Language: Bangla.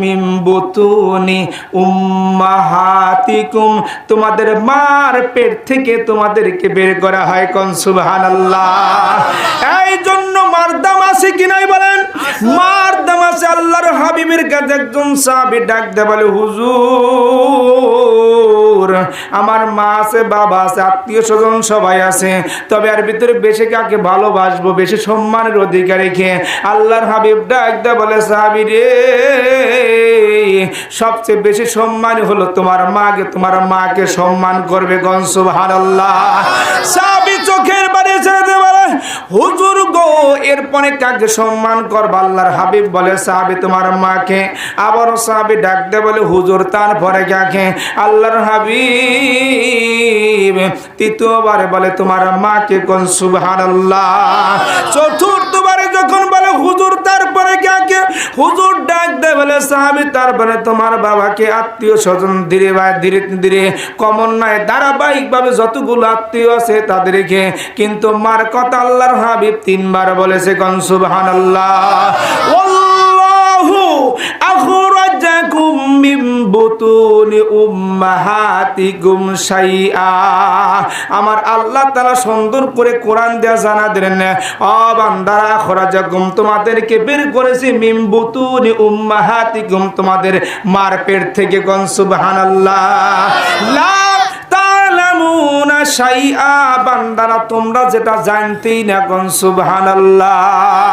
মিন বুতুনি উম্মাহাতিকুম, তোমাদের মার পেট থেকে তোমাদেরকে বের করা হয়। কোন সুবহানাল্লাহ। এই জন্য মার দাম আছে কি নাই বলেন? মার দাম আছে। আল্লাহর হাবিবের কাছে একজন সাহাবী ডাক দিয়ে বলে, হুজুর আমার মা আছে, বাবা আছে, আত্মীয় স্বজন সবাই আছে, তবে আর ভিতরে বেশি কাকে ভালোবাসবো, বেশি সম্মানের অধিকারী কে? আল্লাহর হাবিব ডাক দিয়ে বলে, সাহাবী রে, সবচেয়ে বেশি সম্মান হলো তোমার মাকে, তোমার মাকে সম্মান করবে। কোন সুবহানাল্লাহ। সাহাবী চোখের পানি ছেড়ে দিয়ে বলে, হুজুর গো, এরপরে কাকে সম্মান করব? আল্লাহর হাবিব বলে, সাহাবী তোমার মাকে। আবারও সাহাবী ডাক দিয়ে বলে, হুজুর তারপরে কাকে? আল্লাহর হাবিব তৃতীয়বারে বলে, তোমার মাকে। কোন সুবহানাল্লাহ। চতুর্থবারে যখন বলে, হুজুর তারপরে কাকে? হুজুর ডাক দিয়ে বলে, সাহাবী তারপরে তোমার বাবাকে। আত্মীয় স্বজন ধীরে ধীরে ধীরে কমন নয়, ধারাবাহিকভাবে যতগুলো আত্মীয় আছে তাদেরকে, কিন্তু মার কথা আল্লাহর হাবিব তিনবার বলেছে। কোন সুবহানাল্লাহ। আল্লাহু আখরাজাকুম মিন বুতুনি উম্মাহাতিকুম শাইআ। আমার আল্লাহ তাআলা সুন্দর করে কোরআন দিয়ে জানা দিলেন, ও বান্দারা, আখরাজাকুম তোমাদেরকে বের করেছি, মিন বুতুনি উম্মাহাতিকুম তোমাদের মার পেট থেকে। কোন সুবহানাল্লাহ। লা তা'লামুনা শাইআ, বান্দারা তোমরা যেটা জানতেই না। কোন সুবহানাল্লাহ।